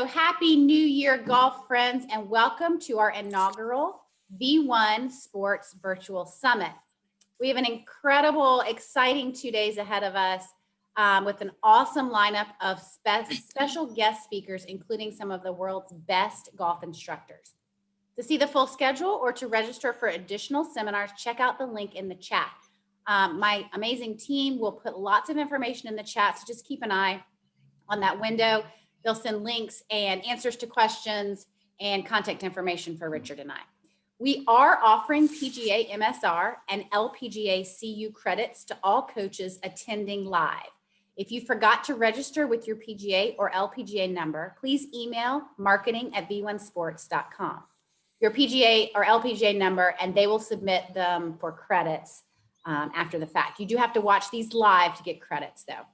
So happy New Year, golf friends, and welcome to our inaugural V1 Sports Virtual Summit. We have an incredible, exciting 2 days ahead of us with an awesome lineup of special guest speakers, including some of the world's best golf instructors. To see the full schedule or to register for additional seminars, check out the link in the chat. My amazing team will put lots of information in the chat, so just keep an eye on that window. They'll send links and answers to questions and contact information for Richard and I. We are offering PGA MSR and LPGA CU credits to all coaches attending live. If you forgot to register with your PGA or LPGA number, please email marketing@v1sports.com. Your PGA or LPGA number, and they will submit them for credits after the fact. You do have to watch these live to get credits though.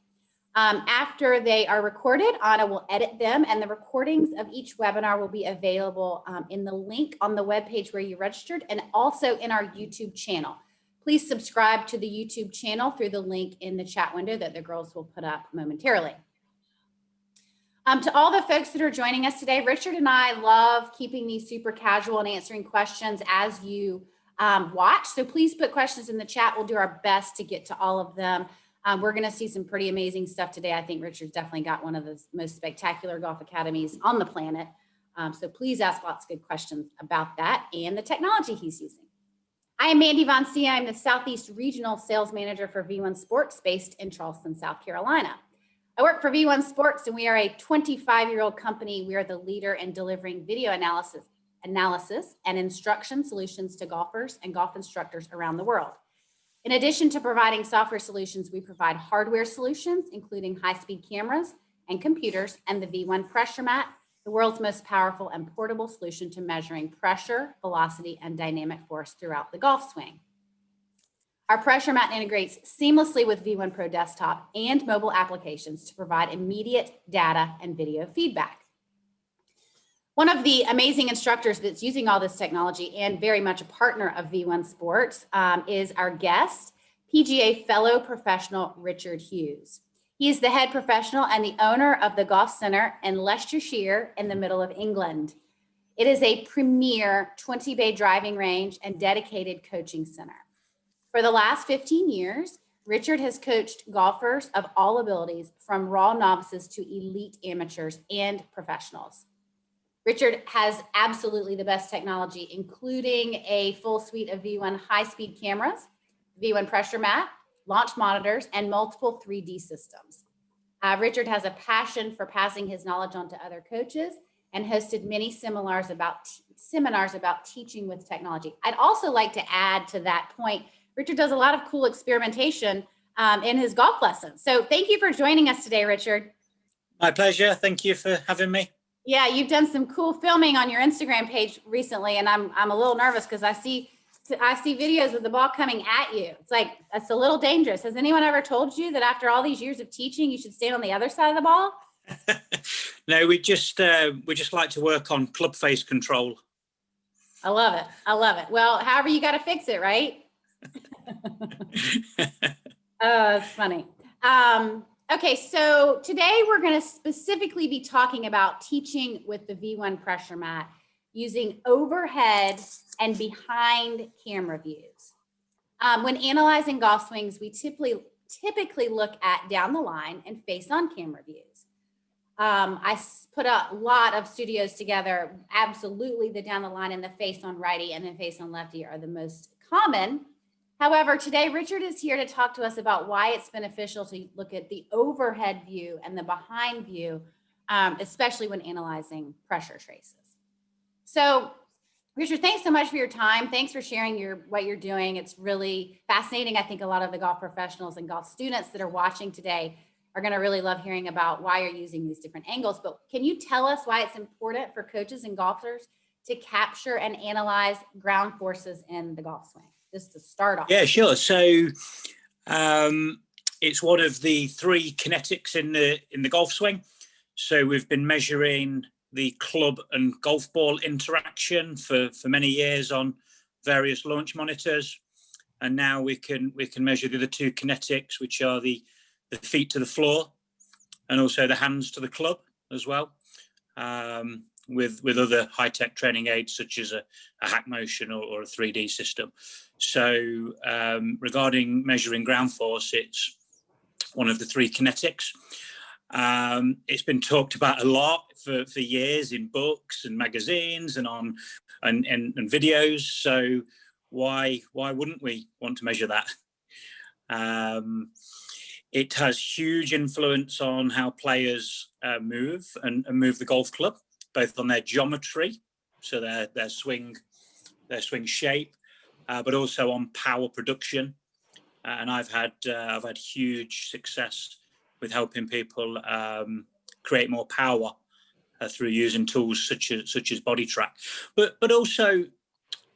After they are recorded, Anna will edit them, and the recordings of each webinar will be available in the link on the webpage where you registered and also in our YouTube channel. Please subscribe to the YouTube channel through the link in the chat window that the girls will put up momentarily. To all the folks that are joining us today, Richard and I love keeping these super casual and answering questions as you watch. So please put questions in the chat. We'll do our best to get to all of them. We're going to see some pretty amazing stuff today. I think Richard's definitely got one of the most spectacular golf academies on the planet. So please ask lots of good questions about that and the technology he's using. I am Mandy Von C. I'm the Southeast Regional Sales Manager for V1 Sports based in Charleston, South Carolina. I work for V1 Sports, and we are a 25-year-old company. We are the leader in delivering video analysis and instruction solutions to golfers and golf instructors around the world. In addition to providing software solutions, we provide hardware solutions, including high-speed cameras and computers, and the V1 Pressure Mat, the world's most powerful and portable solution to measuring pressure, velocity, and dynamic force throughout the golf swing. Our Pressure Mat integrates seamlessly with V1 Pro Desktop and mobile applications to provide immediate data and video feedback. One of the amazing instructors that's using all this technology and very much a partner of V1 Sports is our guest, PGA fellow professional Richard Hughes. He is the head professional and the owner of the Golf Center in Leicestershire in the middle of England. It is a premier 20-bay driving range and dedicated coaching center. For the last 15 years, Richard has coached golfers of all abilities, from raw novices to elite amateurs and professionals. Richard has absolutely the best technology, including a full suite of V1 high-speed cameras, V1 Pressure Mat, launch monitors, and multiple 3D systems. Richard has a passion for passing his knowledge on to other coaches and hosted many seminars about teaching with technology. I'd also like to add to that point, Richard does a lot of cool experimentation in his golf lessons. So thank you for joining us today, Richard. My pleasure. Thank you for having me. Yeah, you've done some cool filming on your Instagram page recently, and I'm a little nervous because I see videos of the ball coming at you. It's like, that's a little dangerous. Has anyone ever told you that after all these years of teaching, you should stand on the other side of the ball? No, we just like to work on club face control. I love it. I love it. Well, however, you got to fix it, right? Oh, it's funny. Okay, so today we're going to specifically be talking about teaching with the V1 Pressure Mat using overhead and behind camera views. When analyzing golf swings, we typically look at down the line and face on camera views. I put a lot of studios together. Absolutely, the down the line and the face on righty and the face on lefty are the most common. However, today Richard is here to talk to us about why it's beneficial to look at the overhead view and the behind view, especially when analyzing pressure traces. So, Richard, thanks so much for your time. Thanks for sharing what you're doing. It's really fascinating. I think a lot of the golf professionals and golf students that are watching today are going to really love hearing about why you're using these different angles. But can you tell us why it's important for coaches and golfers to capture and analyze ground forces in the golf swing? Just to start off. Yeah, sure. So it's one of the three kinetics in the golf swing. So we've been measuring the club and golf ball interaction for many years on various launch monitors, and now we can measure the other two kinetics, which are the feet to the floor and also the hands to the club as well. with other high-tech training aids such as a hack motion or a 3D system. So regarding measuring ground force, it's one of the three kinetics. It's been talked about a lot for years in books and magazines and on and videos. So why wouldn't we want to measure that? It has huge influence on how players move and move the golf club, both on their geometry, so their swing shape, but also on power production. And I've had huge success with helping people create more power through using tools such as BodyTrack. But also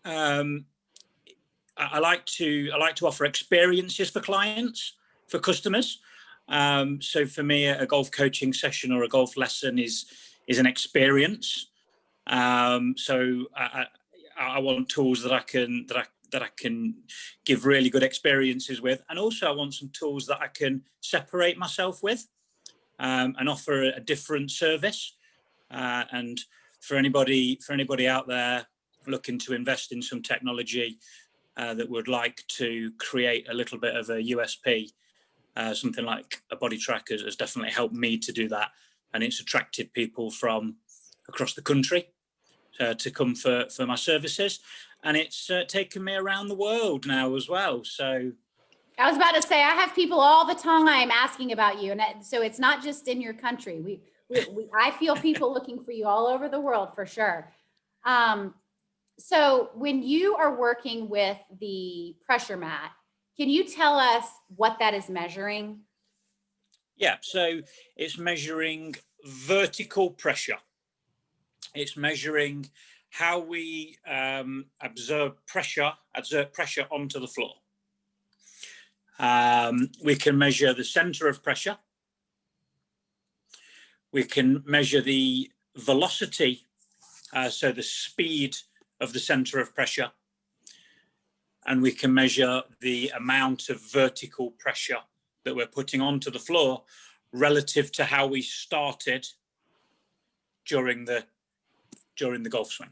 I like to offer experiences for clients, for customers. So for me, a golf coaching session or a golf lesson is an experience. So I want tools that I can give really good experiences with, and also I want some tools that I can separate myself with, and offer a different service. And for anybody out there looking to invest in some technology that would like to create a little bit of a USP, something like a BodyTrack has definitely helped me to do that, and it's attracted people from across the country to come for my services, and it's taken me around the world now as well. So I was about to say, I have people all the time asking about you, and so it's not just in your country. I feel people looking for you all over the world for sure. So when you are working with the pressure mat, can you tell us what that is measuring? Yeah, so it's measuring vertical pressure. It's measuring how we exert pressure onto the floor. We can measure the center of pressure. We can measure the velocity, so the speed of the center of pressure. And we can measure the amount of vertical pressure that we're putting onto the floor relative to how we started during the golf swing.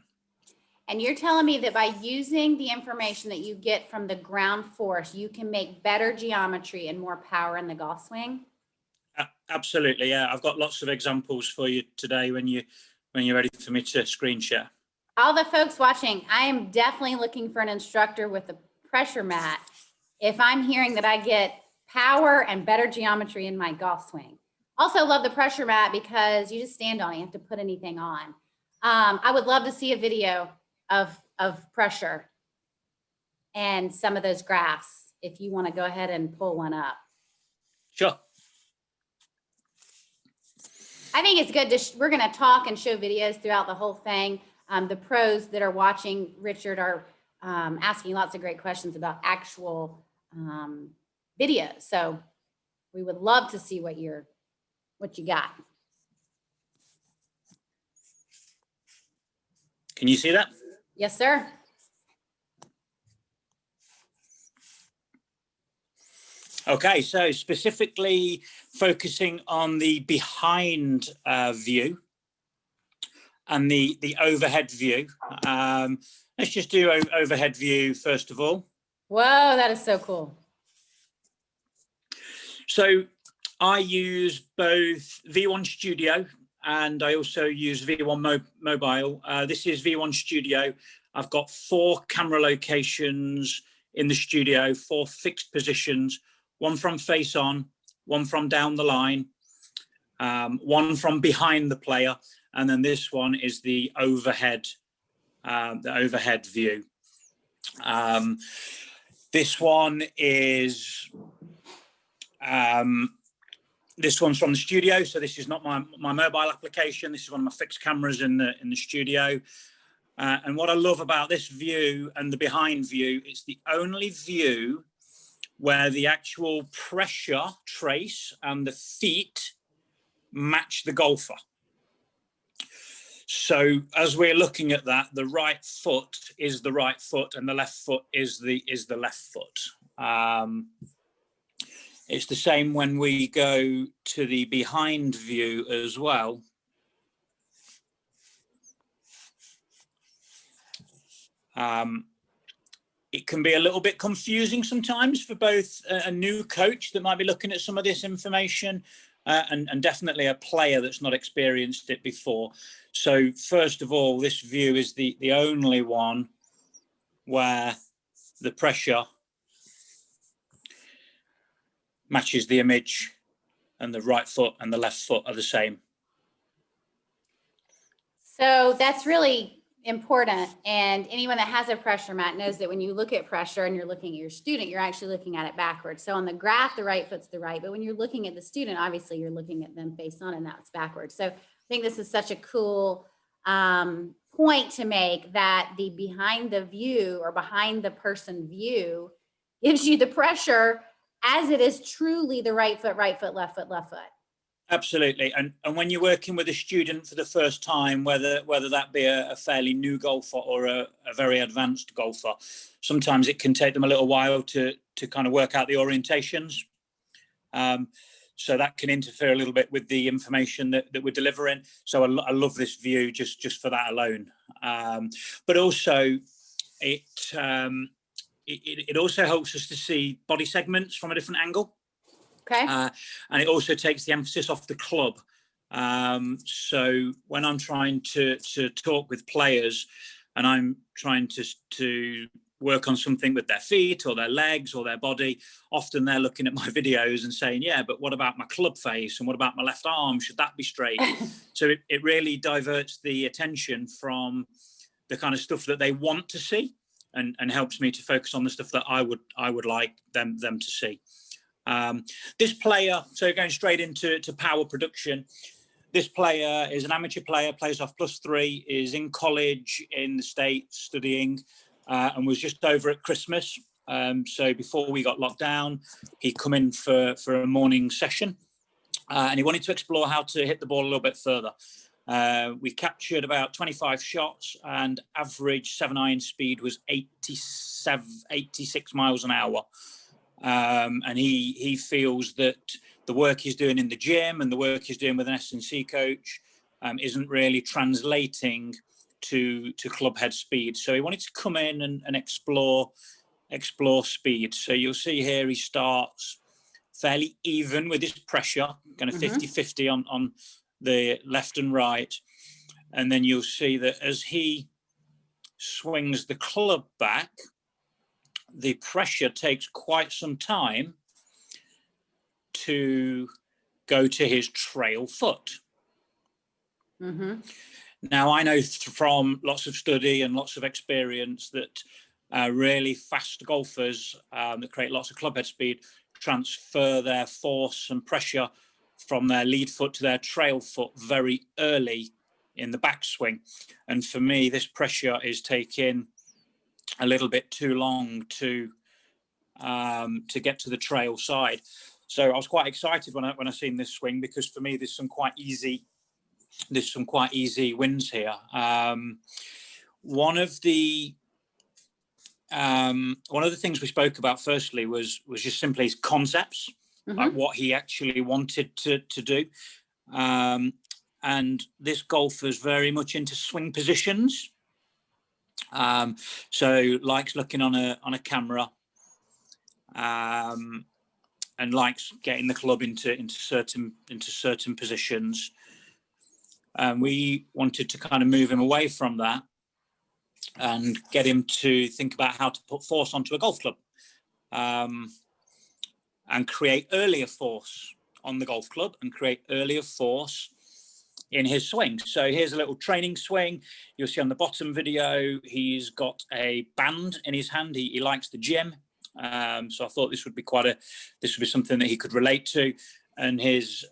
And you're telling me that by using the information that you get from the ground force, you can make better geometry and more power in the golf swing? Absolutely, yeah. I've got lots of examples for you today when you're ready for me to screen share. All the folks watching, I am definitely looking for an instructor with a pressure mat if I'm hearing that I get power and better geometry in my golf swing. Also love the pressure mat because you just stand on it, you don't have to put anything on. I would love to see a video of pressure and some of those graphs if you want to go ahead and pull one up. Sure. I think it's good to, we're going to talk and show videos throughout the whole thing. The pros that are watching Richard are asking lots of great questions about actual videos. So we would love to see what you got. Can you see that? Yes, sir. Okay, so specifically focusing on the behind view and the overhead view. Let's just do overhead view first of all. Whoa, that is so cool. So I use both V1 Studio and I also use V1 Mobile. This is V1 Studio. I've got 4 camera locations in the studio, 4 fixed positions, one from face on, one from down the line, one from behind the player, and then this one is the overhead view. This one is this one's from the studio, so this is not my mobile application. This is one of my fixed cameras in the studio. And what I love about this view and the behind view, it's the only view where the actual pressure trace and the feet match the golfer. So as we're looking at that, the right foot is the right foot and the left foot is the left foot. It's the same when we go to the behind view as well. It can be a little bit confusing sometimes for both a new coach that might be looking at some of this information and definitely a player that's not experienced it before. So first of all, this view is the only one where the pressure matches the image and the right foot and the left foot are the same. So that's really important. And anyone that has a pressure mat knows that when you look at pressure and you're looking at your student, you're actually looking at it backwards. So on the graph, the right foot's the right, but when you're looking at the student, obviously you're looking at them face on and that's backwards. So I think this is such a cool point to make, that the behind the view or behind the person view gives you the pressure as it is truly the right foot, left foot, left foot. Absolutely. And when you're working with a student for the first time, whether that be a fairly new golfer or a very advanced golfer, sometimes it can take them a little while to kind of work out the orientations. So that can interfere a little bit with the information that we're delivering. So I love this view just for that alone. But also it also helps us to see body segments from a different angle. Okay. And it also takes the emphasis off the club. So when I'm trying to talk with players and I'm trying to work on something with their feet or their legs or their body, often they're looking at my videos and saying, yeah, but what about my club face? And what about my left arm? Should that be straight? So it really diverts the attention from the kind of stuff that they want to see and helps me to focus on the stuff that I would like them to see. This player, so going straight into power production, this player is an amateur player, plays off +3, is in college in the States studying, and was just over at Christmas. So before we got locked down, he'd come in for a morning session, and he wanted to explore how to hit the ball a little bit further. We captured about 25 shots, and average 7-iron speed was 86 miles an hour. And he feels that the work he's doing in the gym and the work he's doing with an S&C coach isn't really translating to club head speed. So he wanted to come in and explore speed. So you'll see here he starts fairly even with his pressure, kind of 50-50 on the left and right. And then you'll see that as he swings the club back, the pressure takes quite some time to go to his trail foot. Now, I know from lots of study and lots of experience that really fast golfers that create lots of club head speed transfer their force and pressure from their lead foot to their trail foot very early in the backswing. And for me, this pressure is taking a little bit too long to get to the trail side. So I was quite excited when I seen this swing, because for me there's some quite easy wins here. One of the things we spoke about firstly was just simply his concepts, like what he actually wanted to do. And this golfer's very much into swing positions. So likes looking on a camera, and likes getting the club into certain positions. And we wanted to kind of move him away from that and get him to think about how to put force onto a golf club, and create earlier force on the golf club and create earlier force in his swing. So here's a little training swing. You'll see on the bottom video, he's got a band in his hand. He likes the gym. So I thought this would be something that he could relate to. And his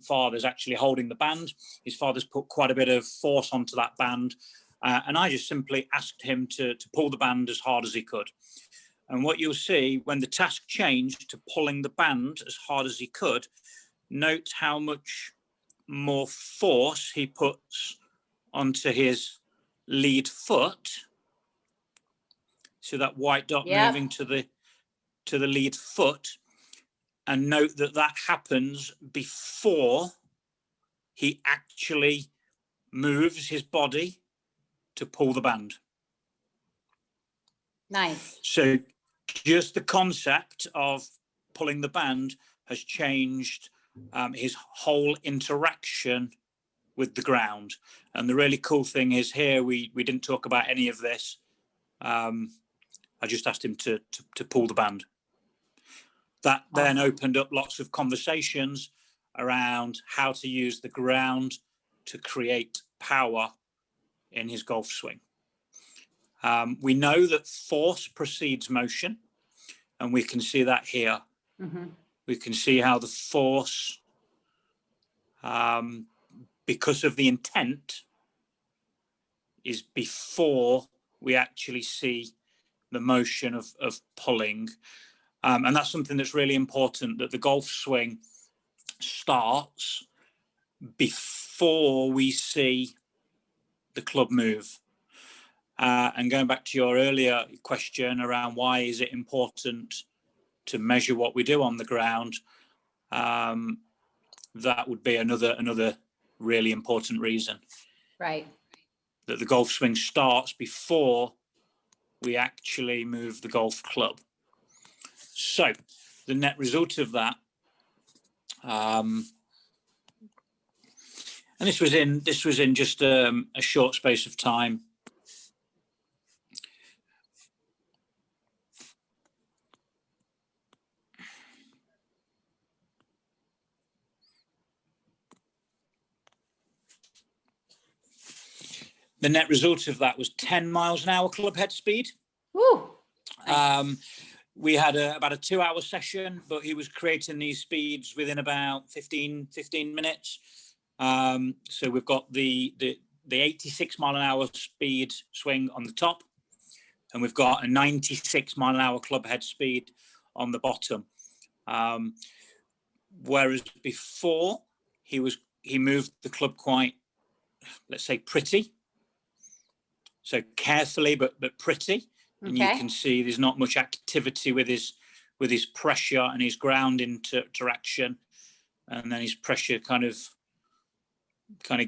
father's actually holding the band. His father's put quite a bit of force onto that band. And I just simply asked him to pull the band as hard as he could. And what you'll see when the task changed to pulling the band as hard as he could, note how much more force he puts onto his lead foot. So that white dot moving to the lead foot, and note that happens before he actually moves his body to pull the band. Nice. So just the concept of pulling the band has changed his whole interaction with the ground. And the really cool thing is here, we didn't talk about any of this. I just asked him to pull the band. That then opened up lots of conversations around how to use the ground to create power in his golf swing. We know that force precedes motion, and we can see that here. Mm-hmm. We can see how the force, because of the intent, is before we actually see the motion of pulling. And that's something that's really important, that the golf swing starts before we see the club move. And going back to your earlier question around why is it important to measure what we do on the ground, that would be another really important reason. Right. That the golf swing starts before we actually move the golf club. So the net result of that, and this was in just a short space of time. The net result of that was 10 miles an hour club head speed. Woo. We had about a 2-hour session, but he was creating these speeds within about 15 minutes. So we've got the 86 mile an hour speed swing on the top, and we've got a 96 mile an hour club head speed on the bottom. Whereas before he moved the club quite, let's say, pretty. So carefully, but pretty. And you can see there's not much activity with his pressure and his ground interaction, and then his pressure kind of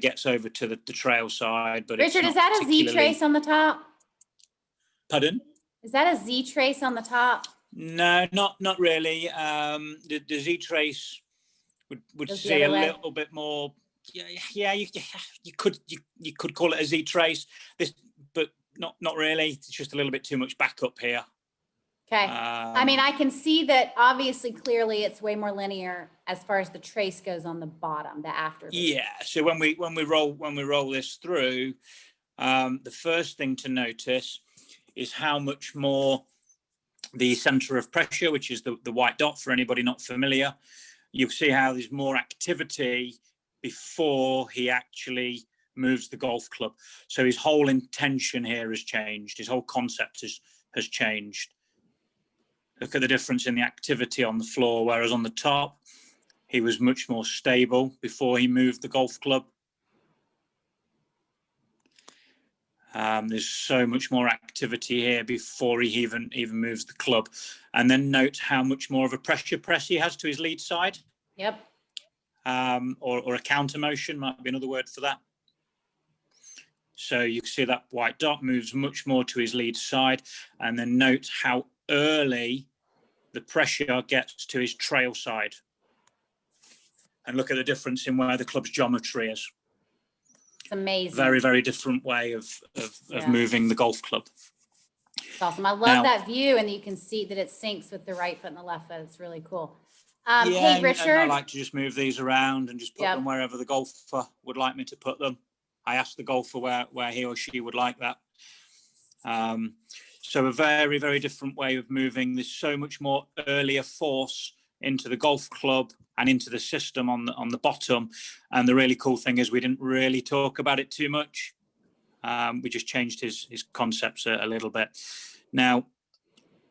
gets over to the trail side. But Richard, is that a Z trace on the top? Pardon? Is that a Z trace on the top? No, not really. The Z trace would see a little bit more. Yeah, you could call it a Z trace. But not really. It's just a little bit too much backup here. Okay. I mean, I can see that obviously, clearly, it's way more linear as far as the trace goes on the bottom, the after. Yeah. So when we roll this through, the first thing to notice is how much more the center of pressure, which is the white dot for anybody not familiar. You'll see how there's more activity before he actually moves the golf club. So his whole intention here has changed. His whole concept has changed. Look at the difference in the activity on the floor, whereas on the top, he was much more stable before he moved the golf club. There's so much more activity here before he even moves the club. And then note how much more of a pressure press he has to his lead side. Yep. Or a counter motion might be another word for that. So you can see that white dot moves much more to his lead side, and then note how early the pressure gets to his trail side. And look at the difference in where the club's geometry is. It's amazing. Very, very different way of moving the golf club. It's awesome. I love that view, and you can see that it syncs with the right foot and the left foot. It's really cool. Hey, Richard. And I like to just move these around and just put them wherever the golfer would like me to put them. I asked the golfer where he or she would like that. So a very, very different way of moving. There's so much more earlier force into the golf club and into the system on the bottom. And the really cool thing is we didn't really talk about it too much. We just changed his concepts a little bit. Now,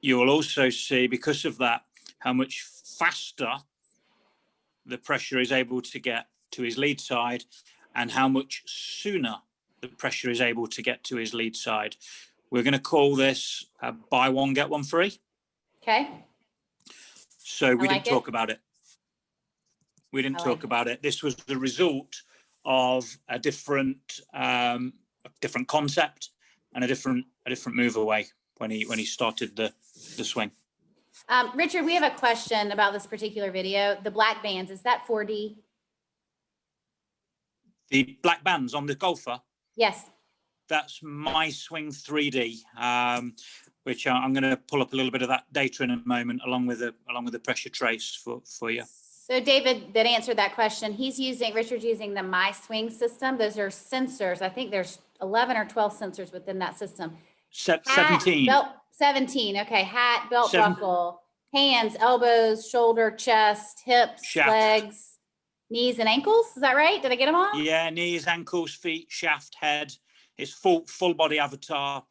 you will also see, because of that, how much faster the pressure is able to get to his lead side, and how much sooner the pressure is able to get to his lead side. We're going to call this buy one, get one free. Okay. So we didn't talk about it. We didn't talk about it. This was the result of a different concept and a different move away. when he started the swing. Richard, we have a question about this particular video. The black bands, is that 4D? The black bands on the golfer, Yes. that's my swing 3D, which I'm going to pull up a little bit of that data in a moment, along with the pressure trace for you. So David that answered that question, Richard's using the My Swing system. Those are sensors. I think there's 11 or 12 sensors within that system. 17. Belt, 17. Okay. Hat, belt buckle, hands, elbows, shoulder, chest, hips, shaft, legs, knees, and ankles. Is that right? Did I get them all? Yeah, knees, ankles, feet, shaft, head. It's full body avatar.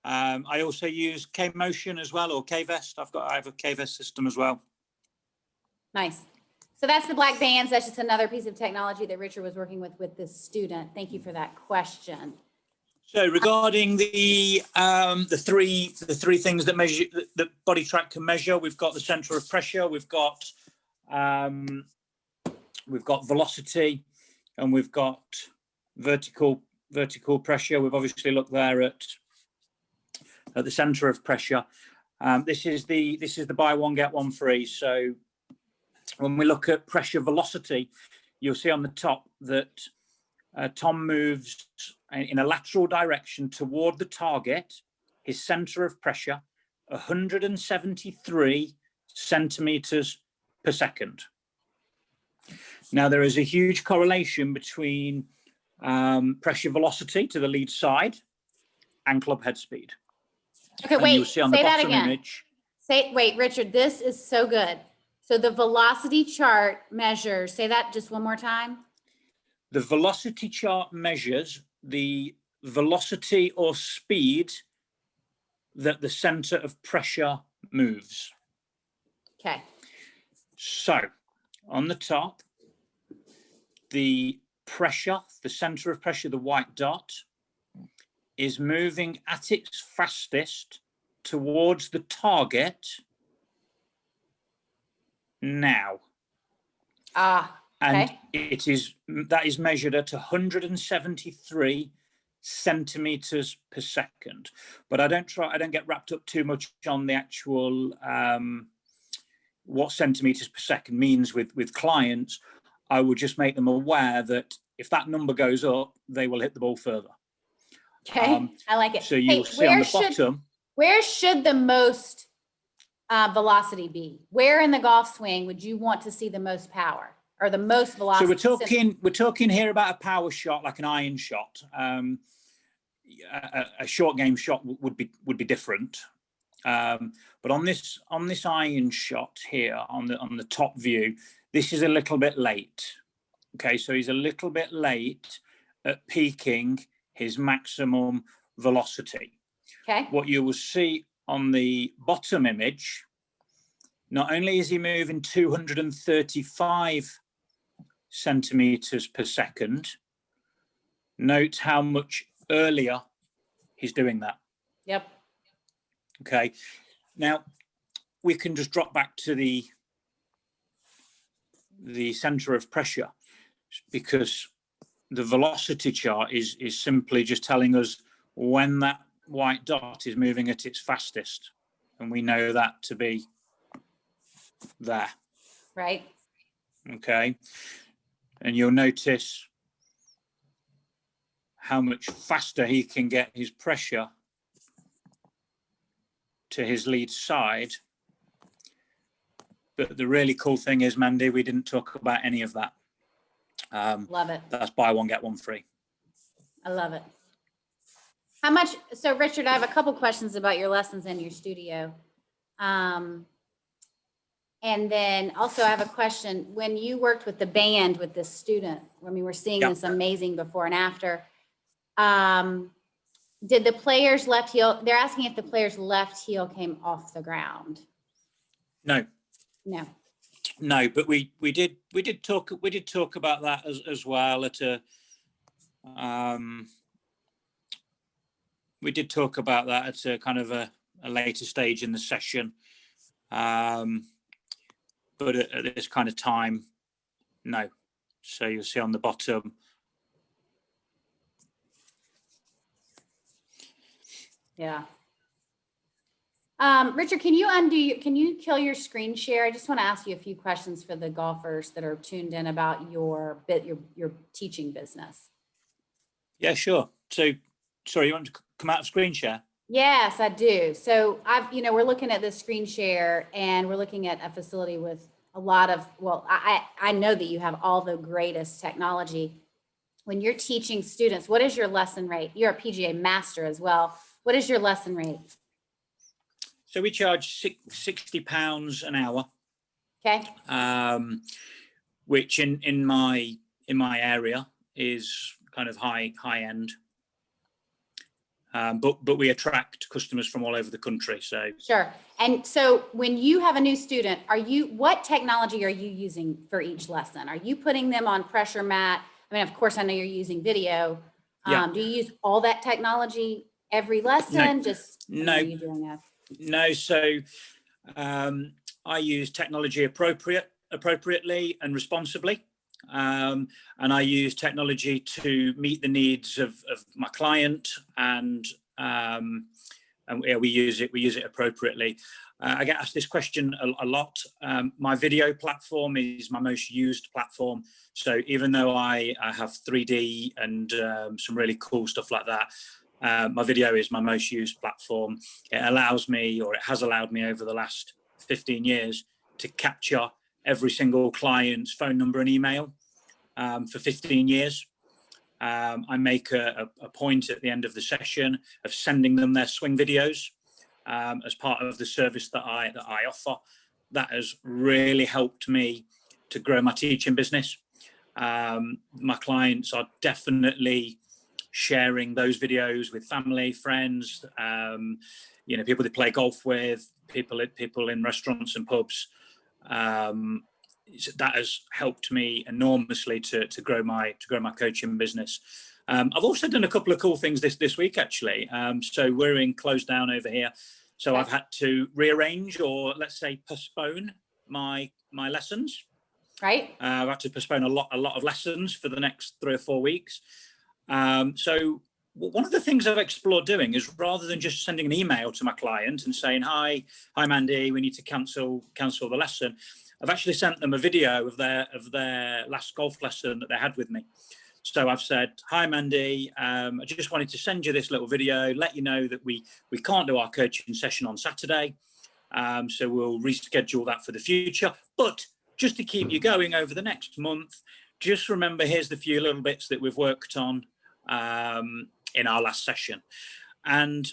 I also use K-Motion as well, or K-Vest. I have a K-Vest system as well. Nice. So that's the black bands. That's just another piece of technology that Richard was working with this student. Thank you for that question. So regarding the three things that measure that BodyTrack can measure, we've got the center of pressure, we've got velocity, and we've got vertical pressure. We've obviously looked there at the center of pressure. This is the buy one get one free. So when we look at pressure velocity, you'll see on the top that Tom moves in a lateral direction toward the target, his center of pressure, 173 centimeters per second. Now, there is a huge correlation between pressure velocity to the lead side and club head speed. Okay, and wait, you'll see on say the that bottom again. image. Wait, Richard, this is so good. So the velocity chart measures, say that just one more time. The velocity chart measures the velocity or speed that the center of pressure moves. Okay. So on the top, the pressure, the center of pressure, the white dot, is moving at its fastest towards the target now. Okay. And that is measured at 173 centimeters per second. But I don't get wrapped up too much on the actual what centimeters per second means with clients. I would just make them aware that if that number goes up, they will hit the ball further. Okay, I like it. So you'll see on the bottom. Where should the most velocity be? Where in the golf swing would you want to see the most power or the most velocity? So we're talking here about a power shot, like an iron shot. A short game shot would be different. But on this iron shot here on the top view, this is a little bit late. Okay, so he's a little bit late at peaking his maximum velocity. Okay. What you will see on the bottom image, not only is he moving 235 centimeters per second, note how much earlier he's doing that. Yep. Okay. Now we can just drop back to the center of pressure, because the velocity chart is simply just telling us when that white dot is moving at its fastest, and we know that to be there. Right. Okay. And you'll notice how much faster he can get his pressure to his lead side. But the really cool thing is, Mandy, we didn't talk about any of that. Love it. That's buy one, get one free. I love it. How much? So Richard, I have a couple questions about your lessons in your studio. And then also I have a question. When you worked with the band with this student, I mean, we're seeing this amazing before and after. Did the player's left heel, they're asking if the player's left heel came off the ground. No. No, but we did talk about that as well at a we did talk about that at a kind of a later stage in the session, but at this kind of time, no. So you'll see on the bottom. Yeah. Richard, can you kill your screen share? I just want to ask you a few questions for the golfers that are tuned in about your teaching business. Yeah, sure. So, sorry, you want to come out of screen share? Yes, I do. So we're looking at this screen share and we're looking at a facility with a lot of, well, I know that you have all the greatest technology. When you're teaching students, what is your lesson rate? You're a PGA master as well. What is your lesson rate? So we charge £60 an hour. Okay. Which in my area is kind of high end. But we attract customers from all over the country. So sure. And so when you have a new student, what technology are you using for each lesson? Are you putting them on pressure mat? I mean, of course, I know you're using video. Yeah. Do you use all that technology every lesson? No. Are you doing that? No. So I use technology appropriately and responsibly. And I use technology to meet the needs of my client, and we use it appropriately. I get asked this question a lot. My video platform is my most used platform. So even though I have 3D and some really cool stuff like that, my video is my most used platform. It allows me, or it has allowed me over the last 15 years, to capture every single client's phone number and email for 15 years. I make a point at the end of the session of sending them their swing videos as part of the service that I offer. That has really helped me to grow my teaching business. My clients are definitely sharing those videos with family, friends, people they play golf with, people in restaurants and pubs. That has helped me enormously to grow my coaching business. I've also done a couple of cool things this week, actually. So we're in closed down over here. So I've had to rearrange, or let's say postpone my lessons. Right. I've had to postpone a lot of lessons for the next 3 or 4 weeks. So one of the things I've explored doing is, rather than just sending an email to my client and saying, hi Mandy, we need to cancel the lesson, I've actually sent them a video of their last golf lesson that they had with me. So I've said, hi Mandy, I just wanted to send you this little video, let you know that we can't do our coaching session on Saturday. So we'll reschedule that for the future. But just to keep you going over the next month, just remember, here's the few little bits that we've worked on in our last session. And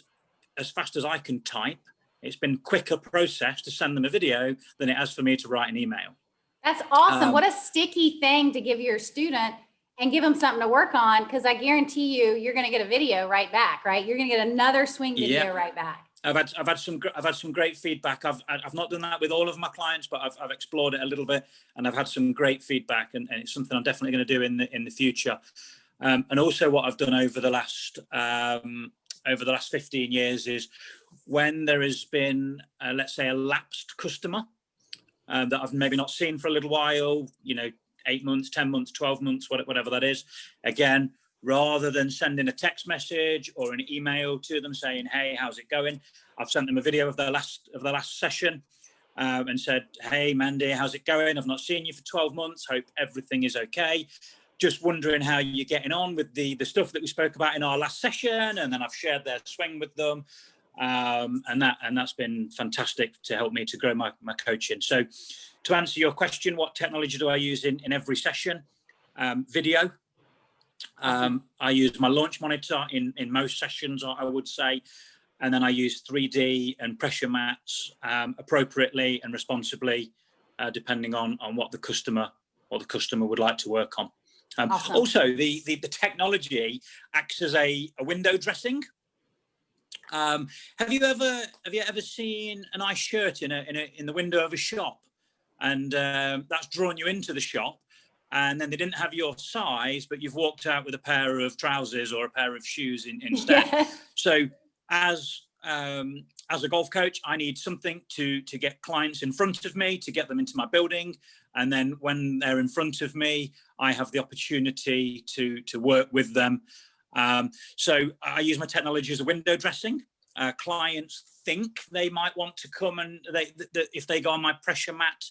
as fast as I can type, it's been quicker process to send them a video than it has for me to write an email. That's awesome. What a sticky thing to give your student and give them something to work on, because I guarantee you're going to get a video right back, right? You're going to get another swing video right back. I've had some great feedback. I've not done that with all of my clients, but I've explored it a little bit, and I've had some great feedback, and it's something I'm definitely going to do in the future. And also, what I've done over the last 15 years is, when there has been, let's say, a lapsed customer that I've maybe not seen for a little while, 8 months, 10 months, 12 months, whatever that is. Again, rather than sending a text message or an email to them saying, hey, how's it going? I've sent them a video of their last session and said, hey, Mandy, how's it going? I've not seen you for 12 months. Hope everything is okay. Just wondering how you're getting on with the stuff that we spoke about in our last session. And then I've shared their swing with them. And that's been fantastic to help me to grow my coaching. So to answer your question, what technology do I use in every session? Video. I use my launch monitor in most sessions, I would say. And then I use 3D and pressure mats appropriately and responsibly, depending on what the customer would like to work on. Awesome. Also, the technology acts as a window dressing. Have you ever seen a nice shirt in the window of a shop, and that's drawn you into the shop, and then they didn't have your size, but you've walked out with a pair of trousers or a pair of shoes instead? Yeah. So as a golf coach, I need something to get clients in front of me, to get them into my building. And then when they're in front of me, I have the opportunity to work with them. So I use my technology as a window dressing. clients think they might want to come, and if they go on my pressure mat,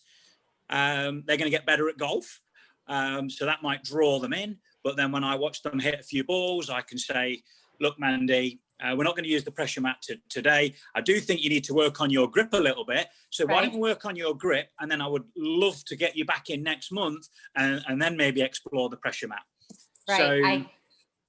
they're going to get better at golf. So that might draw them in. But then when I watch them hit a few balls, I can say, look, Mandy, we're not going to use the pressure mat today. I do think you need to work on your grip a little bit. So why don't we work on your grip? And then I would love to get you back in next month and then maybe explore the pressure mat. So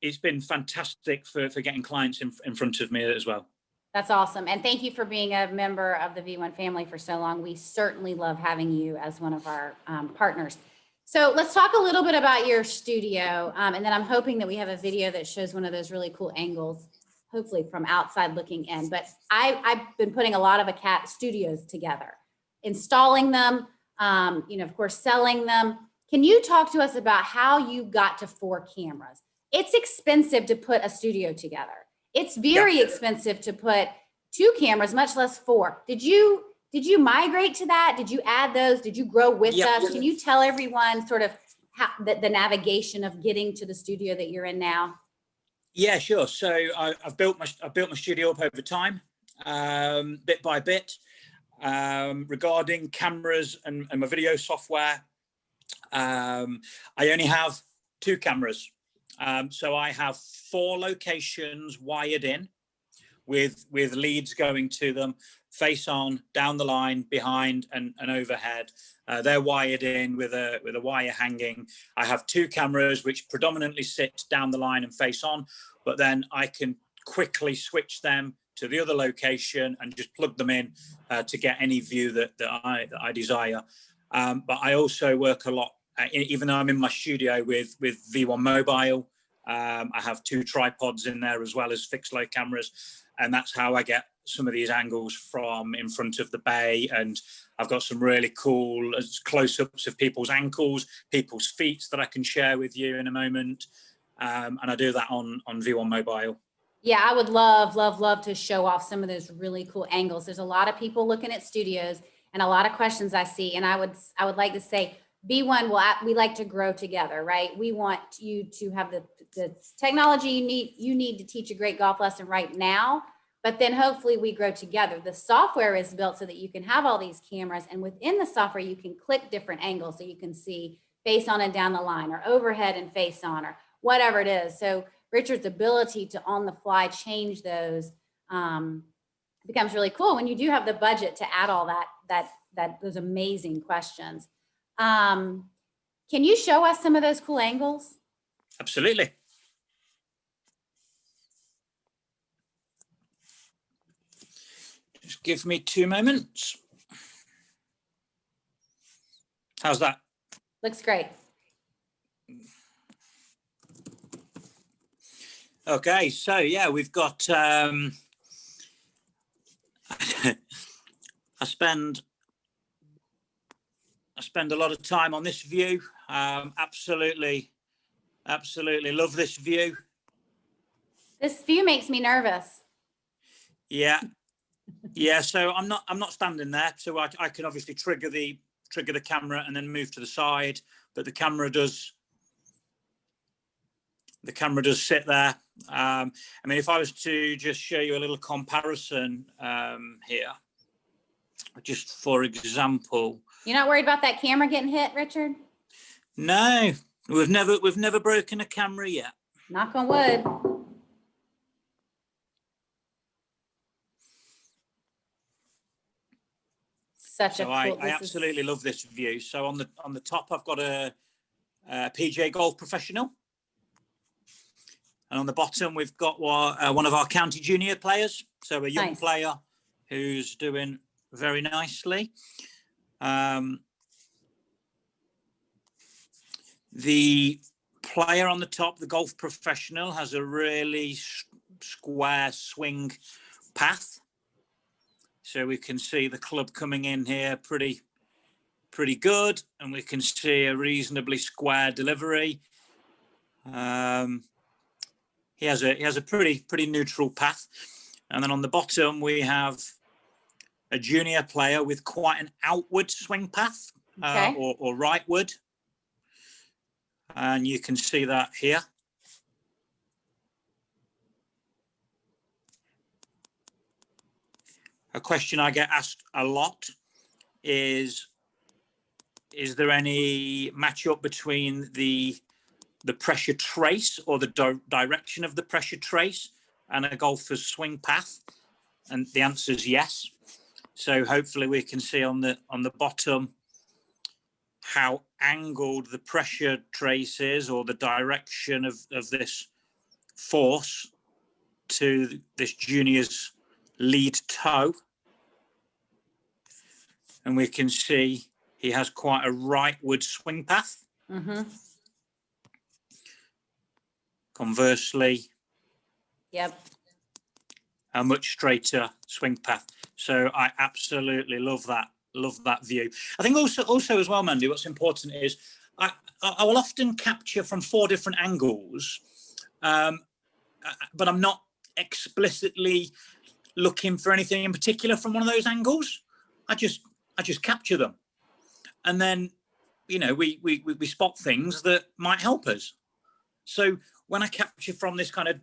it's been fantastic for getting clients in front of me as well. That's awesome. And thank you for being a member of the V1 family for so long. We certainly love having you as one of our partners. So let's talk a little bit about your studio. And then I'm hoping that we have a video that shows one of those really cool angles, hopefully from outside looking in. But I've been putting a lot of ACAT studios together, installing them, of course, selling them. Can you talk to us about how you got to 4 cameras? It's expensive to put a studio together. It's very expensive to put 2 cameras, much less 4. Did you migrate to that? Did you add those? Did you grow with us? Can you tell everyone sort of how the navigation of getting to the studio that you're in now? Yeah, sure. So I've built my studio up over time, bit by bit. Regarding cameras and my video software, I only have 2 cameras. So I have 4 locations wired in with leads going to them, face on, down the line, behind and overhead. They're wired in with a wire hanging. I have 2 cameras which predominantly sit down the line and face on, but then I can quickly switch them to the other location and just plug them in to get any view that I desire. But I also work a lot, even though I'm in my studio with V1 Mobile. I have 2 tripods in there as well as fixed low cameras, and that's how I get some of these angles from in front of the bay. And I've got some really cool close-ups of people's ankles, people's feet that I can share with you in a moment. And I do that on V1 Mobile. Yeah, I would love to show off some of those really cool angles. There's a lot of people looking at studios and a lot of questions I see. And I would like to say, V1, we like to grow together, right? We want you to have the technology you need to teach a great golf lesson right now, but then hopefully we grow together. The software is built so that you can have all these cameras, and within the software, you can click different angles so you can see face on and down the line, or overhead and face on, or whatever it is. So Richard's ability to on the fly change those becomes really cool when you do have the budget to add all those amazing questions. Can you show us some of those cool angles? Absolutely. Just give me 2 moments. How's that? Looks great. Okay, so yeah, we've got I spend a lot of time on this view. Absolutely love this view. This view makes me nervous. Yeah. So I'm not standing there, so I can obviously trigger the camera and then move to the side, but the camera does sit there. I mean, if I was to just show you a little comparison here, just for example. You're not worried about that camera getting hit, Richard? No, we've never broken a camera yet. Knock on wood. I absolutely love this view. So on the top, I've got a PGA Golf Professional, and on the bottom, we've got one of our county junior players. So a young player who's doing very nicely. The player on the top, the golf professional, has a really square swing path. So we can see the club coming in here pretty good, and we can see a reasonably square delivery. He has a pretty neutral path. And then on the bottom, we have a junior player with quite an outward swing path, or rightward. And you can see that here. a question I get asked a lot is there any matchup between the pressure trace or the direction of the pressure trace and a golfer's swing path? And the answer is yes. So hopefully we can see on the bottom how angled the pressure trace is, or the direction of this force to this junior's lead toe. And we can see he has quite a rightward swing path. Mm-hmm. Conversely, Yep. a much straighter swing path. So I absolutely love that view. I think also as well, Mandy, what's important is I will often capture from 4 different angles, but I'm not explicitly looking for anything in particular from one of those angles. I just capture them, and then we spot things that might help us. So when I capture from this kind of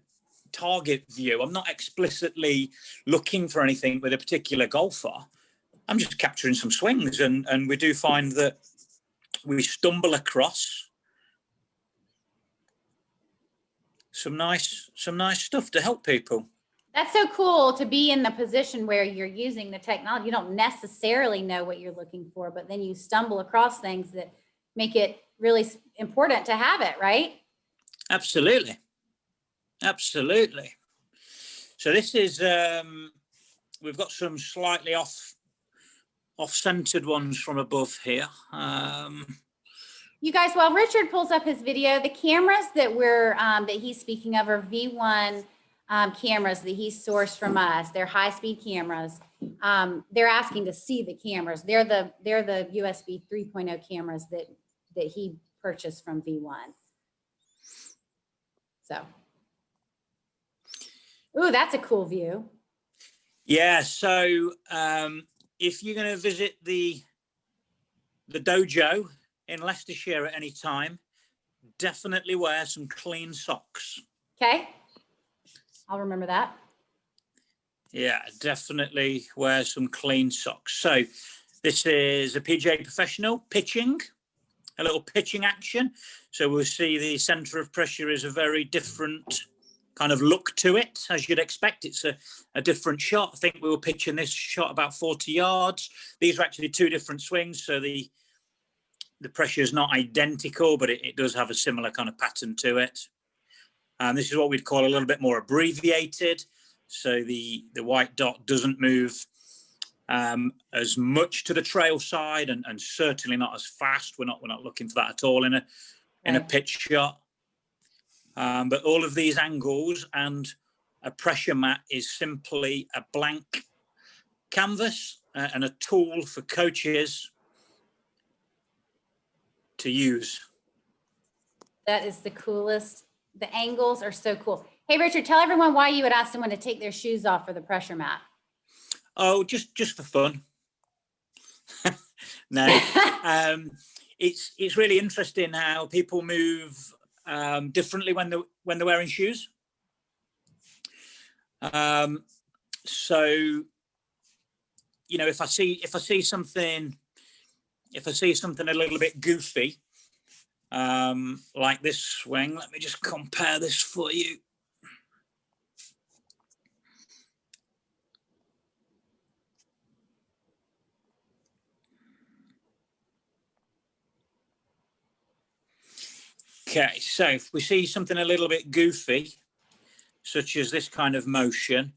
target view, I'm not explicitly looking for anything with a particular golfer. I'm just capturing some swings, and we do find that we stumble across some nice stuff to help people. That's so cool to be in the position where you're using the technology. You don't necessarily know what you're looking for, but then you stumble across things that make it really important to have it, right? Absolutely. So this is, we've got some slightly off-centered ones from above here. You guys, while Richard pulls up his video, the cameras that that he's speaking of are V1 cameras that he sourced from us. They're high-speed cameras. They're asking to see the cameras. They're the USB 3.0 cameras that he purchased from V1. So, ooh, that's a cool view. Yeah. So if you're going to visit the dojo in Leicestershire at any time, definitely wear some clean socks. Okay. I'll remember that. Yeah, definitely wear some clean socks. So this is a PGA Professional pitching, a little pitching action. So we'll see the center of pressure is a very different kind of look to it, as you'd expect. It's a different shot. I think we were pitching this shot about 40 yards. These are actually 2 different swings, so the pressure is not identical, but it does have a similar kind of pattern to it. And this is what we'd call a little bit more abbreviated. So the white dot doesn't move as much to the trail side, and certainly not as fast. We're not looking for that at all in a pitch shot. But all of these angles and a pressure mat is simply a blank canvas and a tool for coaches to use. That is the coolest. The angles are so cool. Hey, Richard, tell everyone why you would ask someone to take their shoes off for the pressure mat. Oh, just for fun. No, it's really interesting how people move differently when they're wearing shoes. So, if I see something a little bit goofy, like this swing, let me just compare this for you. Okay, so if we see something a little bit goofy, such as this kind of motion,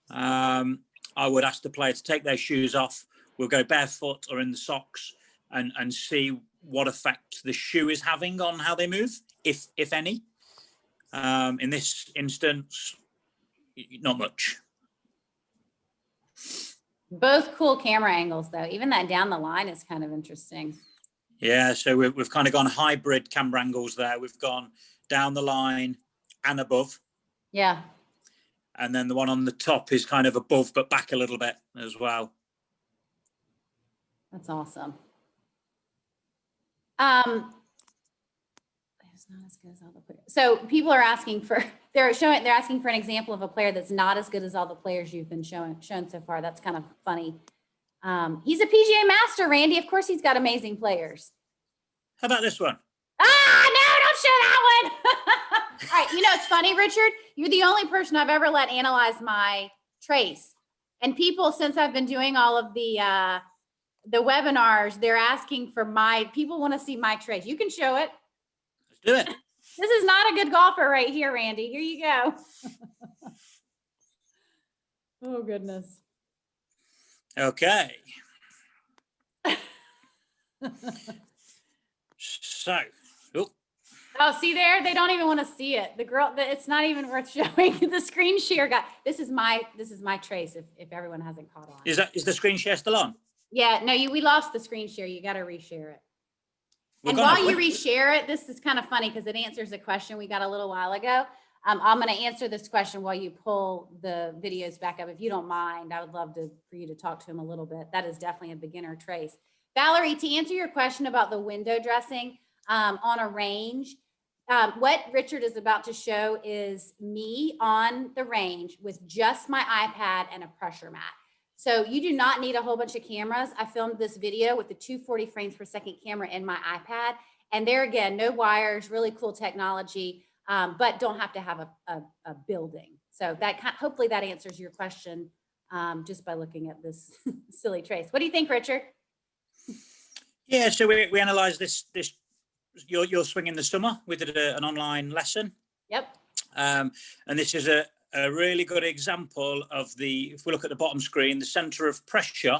I would ask the player to take their shoes off. We'll go barefoot or in the socks and see what effect the shoe is having on how they move, if any. In this instance, not much. Both cool camera angles, though. Even that down the line is kind of interesting. Yeah, so we've kind of gone hybrid camera angles there. We've gone down the line and above. Yeah. And then the one on the top is kind of above, but back a little bit as well. That's awesome. not as good as all the players. So people are asking for, they're asking for an example of a player that's not as good as all the players you've been shown so far. That's kind of funny. He's a PGA master, Randy. Of course he's got amazing players. How about this one? Ah, no, don't show that one. All right, you know, it's funny, Richard. You're the only person I've ever let analyze my trace. And people, since I've been doing all of the webinars, they're asking for people want to see my trace. You can show it. Let's do it. This is not a good golfer right here, Randy. Here you go. Oh, goodness. Okay. So, oh, see there? They don't even want to see it. The girl, it's not even worth showing. The screen share guy. This is my trace. If everyone hasn't caught on. Is the screen share still on? Yeah, no, we lost the screen share. You got to reshare it. And while you reshare it, this is kind of funny because it answers a question we got a little while ago. I'm going to answer this question while you pull the videos back up. If you don't mind, I would love for you to talk to him a little bit. That is definitely a beginner trace. Valerie, to answer your question about the window dressing on a range, what Richard is about to show is me on the range with just my iPad and a pressure mat. So you do not need a whole bunch of cameras. I filmed this video with the 240 frames per second camera in my iPad. And there again, no wires, really cool technology, but don't have to have a building. So that hopefully that answers your question just by looking at this silly trace. What do you think, Richard? Yeah, so we analyzed this your swing in the summer. We did an online lesson. Yep. And this is a really good example of if we look at the bottom screen, the center of pressure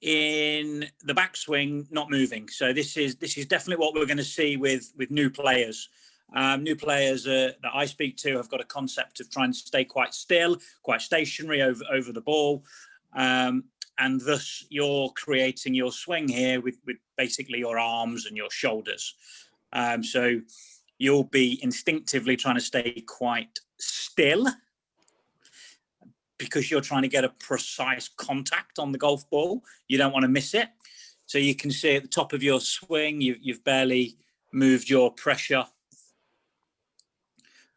in the backswing not moving. So this is definitely what we're going to see with new players. New players that I speak to have got a concept of trying to stay quite still, quite stationary over the ball. And thus you're creating your swing here with basically your arms and your shoulders. So you'll be instinctively trying to stay quite still because you're trying to get a precise contact on the golf ball. You don't want to miss it. So you can see at the top of your swing, you've barely moved your pressure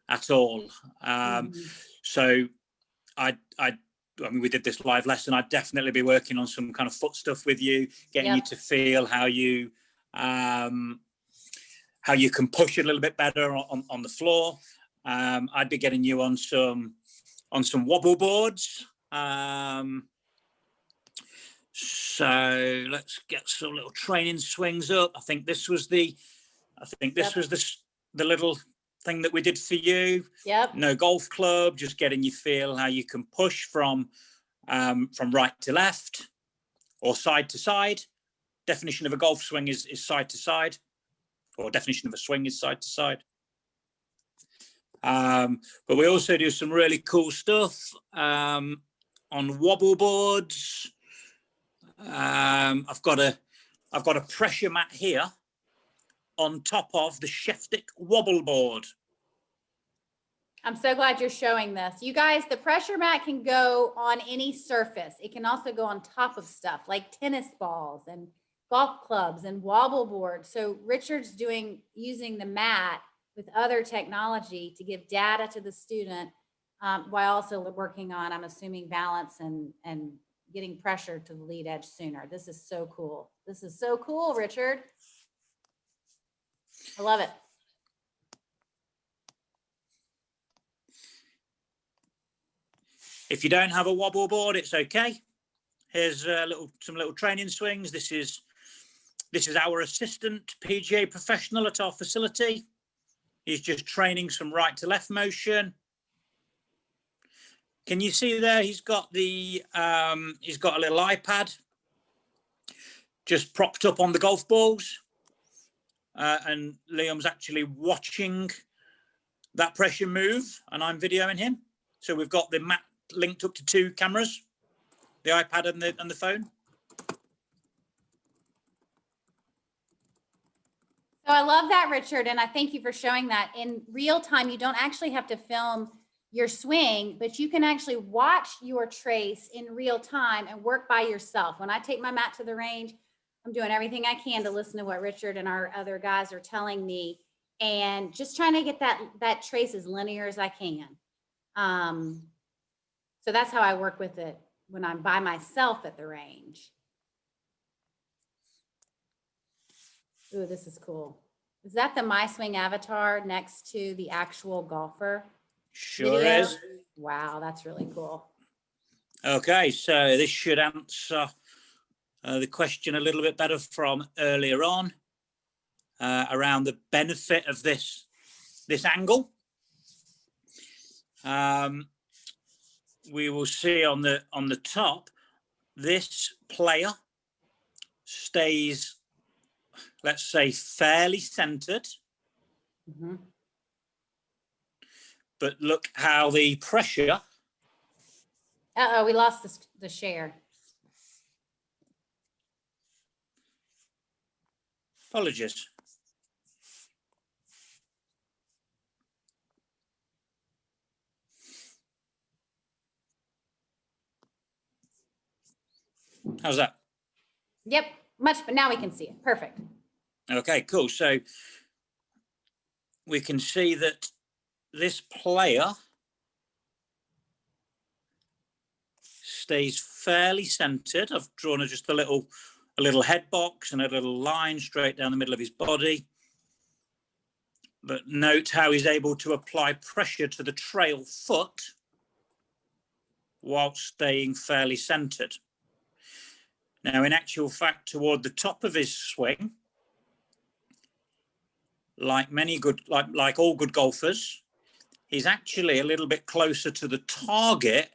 at all. So I mean, we did this live lesson. I'd definitely be working on some kind of foot stuff with you, getting you to feel how you can push a little bit better on the floor. I'd be getting you on some wobble boards. So let's get some little training swings up. I think this was the little thing that we did for you. Yep. No golf club, just getting you feel how you can push from right to left or side to side. Definition of a golf swing is side to side, or definition of a swing is side to side. But we also do some really cool stuff on wobble boards. I've got a pressure mat here on top of the Sheftick wobble board. I'm so glad you're showing this. You guys, the pressure mat can go on any surface. It can also go on top of stuff like tennis balls and golf clubs and wobble boards. So Richard's using the mat with other technology to give data to the student while also working on, I'm assuming, balance and getting pressure to the lead edge sooner. This is so cool. This is so cool, Richard. I love it. If you don't have a wobble board, it's okay. Here's some little training swings. This is our assistant PGA professional at our facility. He's just training some right to left motion. Can you see there? He's got a little iPad just propped up on the golf balls. And Liam's actually watching that pressure move, and I'm videoing him. So we've got the mat linked up to two cameras, the iPad and the phone. So I love that, Richard, and I thank you for showing that. In real time, you don't actually have to film your swing, but you can actually watch your trace in real time and work by yourself. When I take my mat to the range, I'm doing everything I can to listen to what Richard and our other guys are telling me, and just trying to get that trace as linear as I can. So that's how I work with it when I'm by myself at the range. Ooh, this is cool. Is that the MySwing avatar next to the actual golfer? Sure Video? is. Wow, that's really cool. Okay, so this should answer the question a little bit better from earlier on around the benefit of this angle. We will see on the top, this player stays, let's say, fairly centered. Mm-hmm. But look how the pressure. Uh-oh, we lost the share. Apologies. How's that? Yep, much, but now we can see it. Perfect. Okay, cool. So we can see that this player stays fairly centered. I've drawn just a little head box and a little line straight down the middle of his body. But note how he's able to apply pressure to the trail foot while staying fairly centered. Now, in actual fact, toward the top of his swing, like all good golfers, he's actually a little bit closer to the target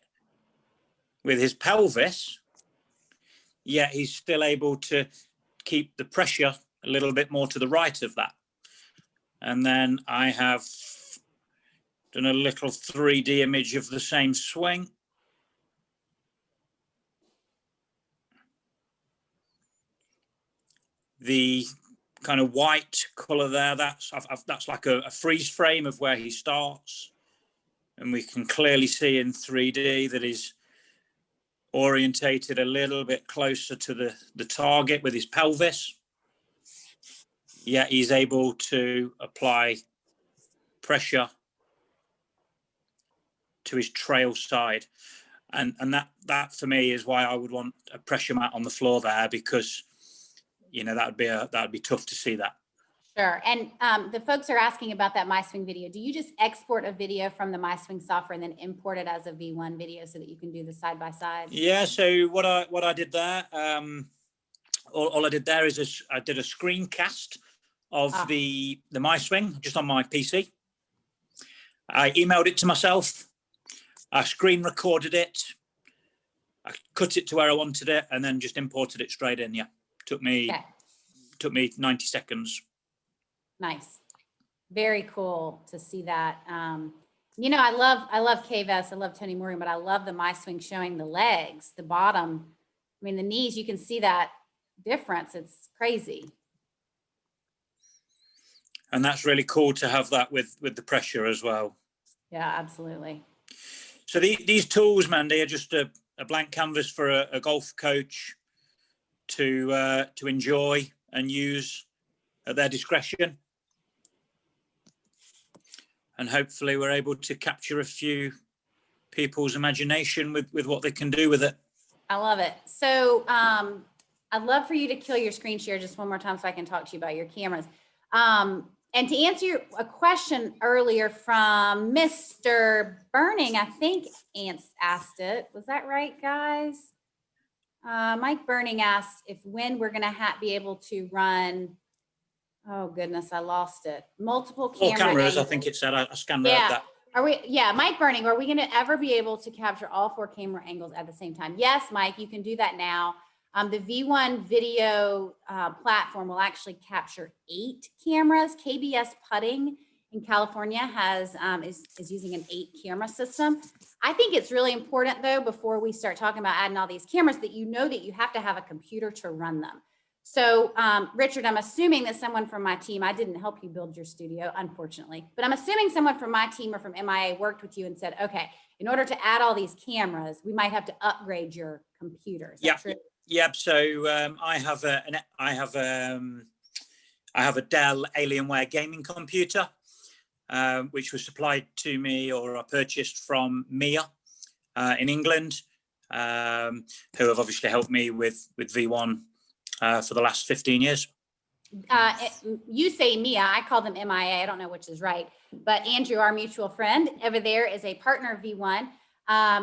with his pelvis, yet he's still able to keep the pressure a little bit more to the right of that. And then I have done a little 3D image of the same swing. The kind of white color there, that's like a freeze frame of where he starts. And we can clearly see in 3D that he's orientated a little bit closer to the target with his pelvis. Yet he's able to apply pressure to his trail side. And that for me is why I would want a pressure mat on the floor there, because that would be tough to see that. Sure. And the folks are asking about that MySwing video. Do you just export a video from the MySwing software and then import it as a V1 video so that you can do the side by side? Yeah. So what I did there, all I did there is I did a screencast of the MySwing just on my PC. I emailed it to myself. I screen recorded it. I cut it to where I wanted it, and then just imported it straight in. Yeah, took me 90 seconds. Nice, very cool to see that. I love KVS. I love Tony Morgan, but I love the MySwing showing the legs, the bottom. I mean, the knees. You can see that difference. It's crazy. And that's really cool to have that with the pressure as well. Yeah, absolutely. So these tools, Mandy, are just a blank canvas for a golf coach to enjoy and use at their discretion. And hopefully we're able to capture a few people's imagination with what they can do with it. I love it. So I'd love for you to kill your screen share just one more time so I can talk to you about your cameras. And to answer a question earlier from Mr. Burning, I think Ants asked it. Was that right, guys? Mike Burning asked when we're going to be able to run. Oh goodness, I lost it. Multiple cameras. Angles. I think it said. I scanned that. Are we? Yeah, Mike Burning. Are we going to ever be able to capture all 4 camera angles at the same time? Yes, Mike, you can do that now. The V1 video platform will actually capture 8 cameras. KBS Putting in California is using an 8 camera system. I think it's really important though, before we start talking about adding all these cameras, that you know that you have to have a computer to run them. So Richard, I'm assuming that someone from my team, I didn't help you build your studio, unfortunately, but I'm assuming someone from my team or from MIA worked with you and said, okay, in order to add all these cameras, we might have to upgrade your computer. Is that true? Yep. So I have a Dell Alienware gaming computer, which was supplied to me, or I purchased from Mia in England, who have obviously helped me with V1 for the last 15 years. You say Mia, I call them MIA. I don't know which is right, but Andrew, our mutual friend over there, is a partner of V1.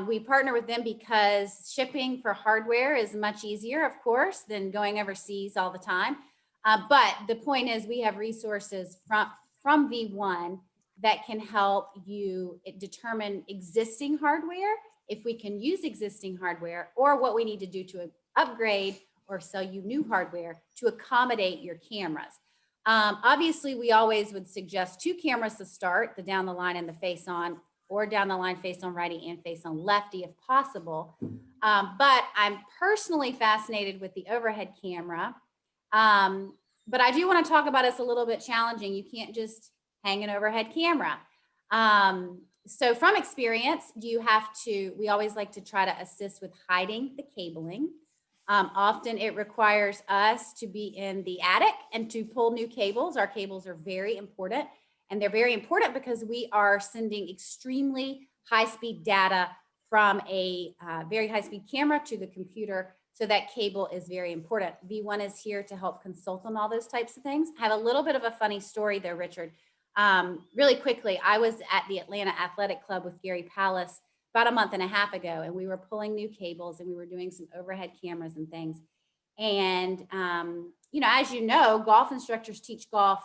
We partner with them because shipping for hardware is much easier, of course, than going overseas all the time. But the point is, we have resources from V1 that can help you determine existing hardware, if we can use existing hardware, or what we need to do to upgrade or sell you new hardware to accommodate your cameras. Obviously, we always would suggest 2 cameras to start, the down the line and the face on, or down the line face on righty and face on lefty if possible. But I'm personally fascinated with the overhead camera. But I do want to talk about it's a little bit challenging. You can't just hang an overhead camera. So from experience, we always like to try to assist with hiding the cabling. Often it requires us to be in the attic and to pull new cables. Our cables are very important, and they're very important because we are sending extremely high-speed data from a very high-speed camera to the computer. So that cable is very important. V1 is here to help consult on all those types of things. I have a little bit of a funny story though, Richard. Really quickly, I was at the Atlanta Athletic Club with Gary Palace about a month and a half ago, and we were pulling new cables and we were doing some overhead cameras and things. And, as you know, golf instructors teach golf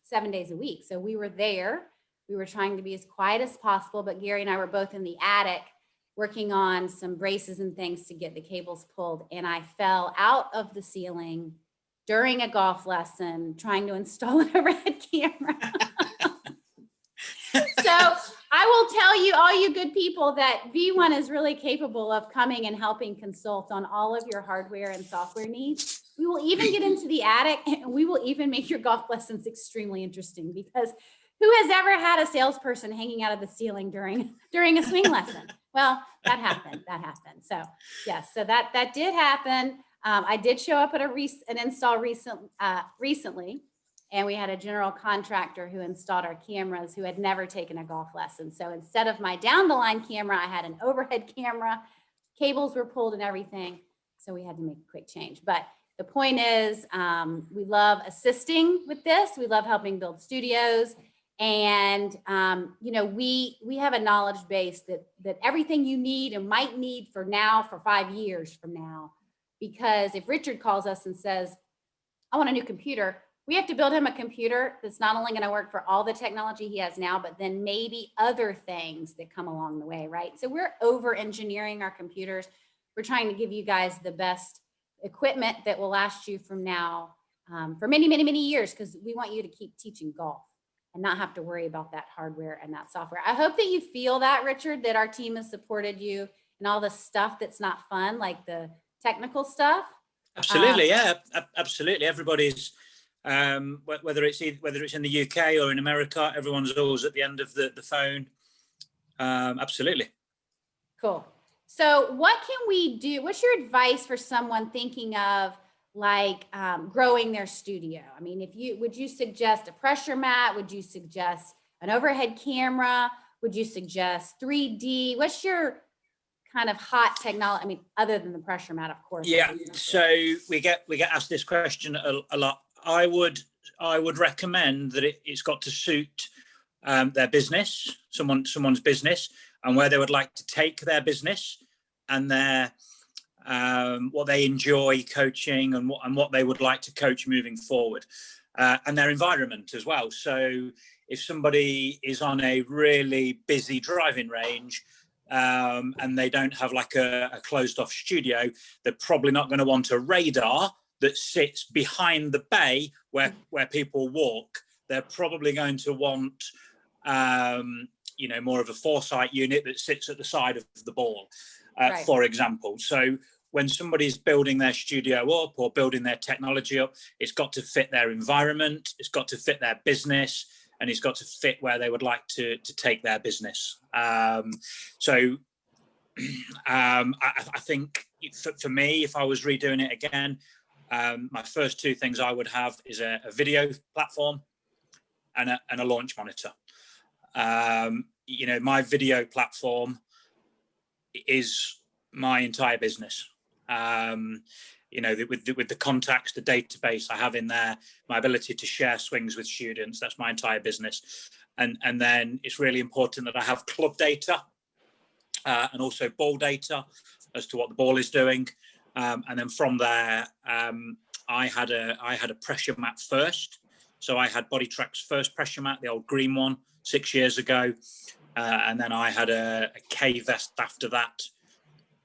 7 days a week. So we were there, we were trying to be as quiet as possible, but Gary and I were both in the attic working on some braces and things to get the cables pulled. And I fell out of the ceiling during a golf lesson trying to install an overhead camera. So I will tell you, all you good people, that V1 is really capable of coming and helping consult on all of your hardware and software needs. We will even get into the attic, and we will even make your golf lessons extremely interesting, because who has ever had a salesperson hanging out of the ceiling during a swing lesson? Well, that happened. So yes, so that did happen. I did show up at an install recently. And we had a general contractor who installed our cameras who had never taken a golf lesson. So instead of my down the line camera, I had an overhead camera. Cables were pulled and everything. So we had to make a quick change. But the point is, we love assisting with this. We love helping build studios. And, we have a knowledge base that everything you need and might need for 5 years from now. Because if Richard calls us and says, I want a new computer, we have to build him a computer that's not only going to work for all the technology he has now, but then maybe other things that come along the way, right? So we're over engineering our computers. We're trying to give you guys the best equipment that will last you from now for many, many, many years, because we want you to keep teaching golf and not have to worry about that hardware and that software. I hope that you feel that, Richard, that our team has supported you and all the stuff that's not fun, like the technical stuff. Absolutely, yeah, absolutely. Everybody's whether it's in the UK or in America, everyone's always at the end of the phone. Absolutely. Cool. So what can we do? What's your advice for someone thinking of growing their studio? I mean, would you suggest a pressure mat? Would you suggest an overhead camera? Would you suggest 3D? What's your kind of hot technology? I mean, other than the pressure mat, of course. Yeah. So we get asked this question a lot. I would recommend that it's got to suit their business, someone's business, and where they would like to take their business, and their what they enjoy coaching, and what they would like to coach moving forward, and their environment as well. So if somebody is on a really busy driving range, and they don't have like a closed off studio, they're probably not going to want a radar that sits behind the bay where people walk. They're probably going to want more of a foresight unit that sits at the side of the ball, right, for example. So when somebody's building their studio up or building their technology up, it's got to fit their environment, it's got to fit their business, and it's got to fit where they would like to take their business. So I think for me, if I was redoing it again, my first two things I would have is a video platform and a launch monitor. My video platform is my entire business. With the contacts, the database I have in there, my ability to share swings with students, that's my entire business. And then it's really important that I have club data and also ball data as to what the ball is doing. And then from there, I had a pressure mat first. So I had BodyTrack's first pressure mat, the old green one, 6 years ago. And then I had a K vest after that.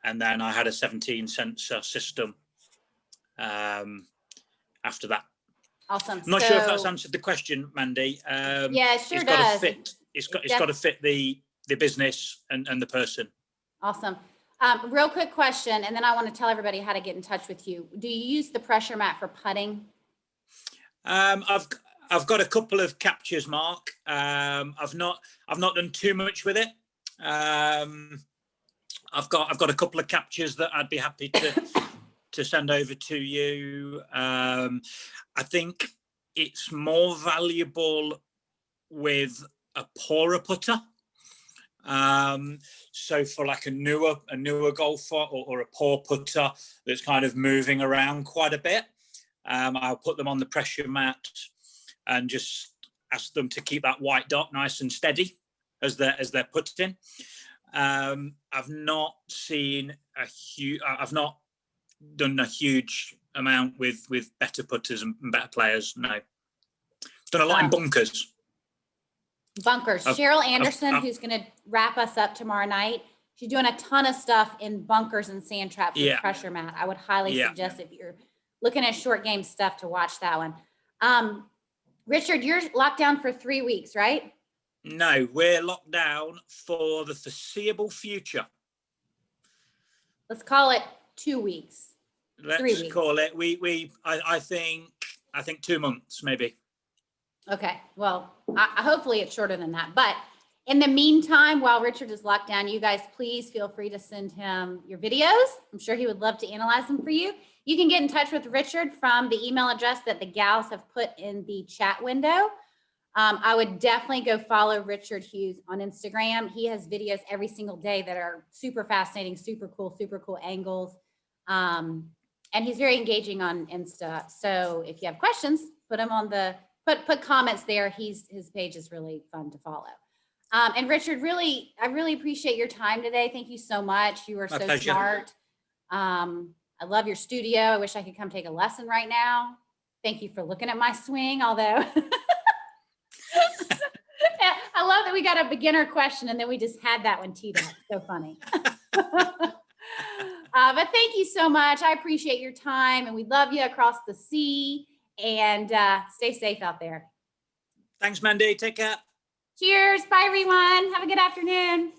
And then I had a 17 sensor system after that. Awesome. I'm not sure if that's answered the question, Mandy. Yeah, it sure it's does. It's got to fit the business and the person. Awesome. Real quick question, and then I want to tell everybody how to get in touch with you. Do you use the pressure mat for putting? I've got a couple of captures, Mark. I've not done too much with it. I've got a couple of captures that I'd be happy to send over to you. I think it's more valuable with a poorer putter. So for like a newer golfer or a poor putter that's kind of moving around quite a bit, I'll put them on the pressure mat and just ask them to keep that white dot nice and steady as they're putting. I've not done a huge amount with better putters and better players. No, I've done a lot in bunkers. Cheryl Anderson, who's going to wrap us up tomorrow night, she's doing a ton of stuff in bunkers and sand traps with pressure mat. I would highly suggest, if you're looking at short game stuff, to watch that one. Richard, you're locked down for 3 weeks, right? No, we're locked down for the foreseeable future. Let's call it 2 weeks. Let's call it. I think 2 months maybe. Okay. Well, hopefully it's shorter than that. But in the meantime, while Richard is locked down, you guys please feel free to send him your videos. I'm sure he would love to analyze them for you. You can get in touch with Richard from the email address that the gals have put in the chat window. I would definitely go follow Richard Hughes on Instagram. He has videos every single day that are super fascinating, super cool angles. And he's very engaging on Insta. So if you have questions, put them on put comments there. His page is really fun to follow. And Richard, I really appreciate your time today. Thank you so much. You are so smart. I love your studio. I wish I could come take a lesson right now. Thank you for looking at my swing, although I love that we got a beginner question and then we just had that one teed up. So funny. But thank you so much. I appreciate your time, and we love you across the sea, and stay safe out there. Thanks, Mandy. Take care. Cheers. Bye, everyone. Have a good afternoon.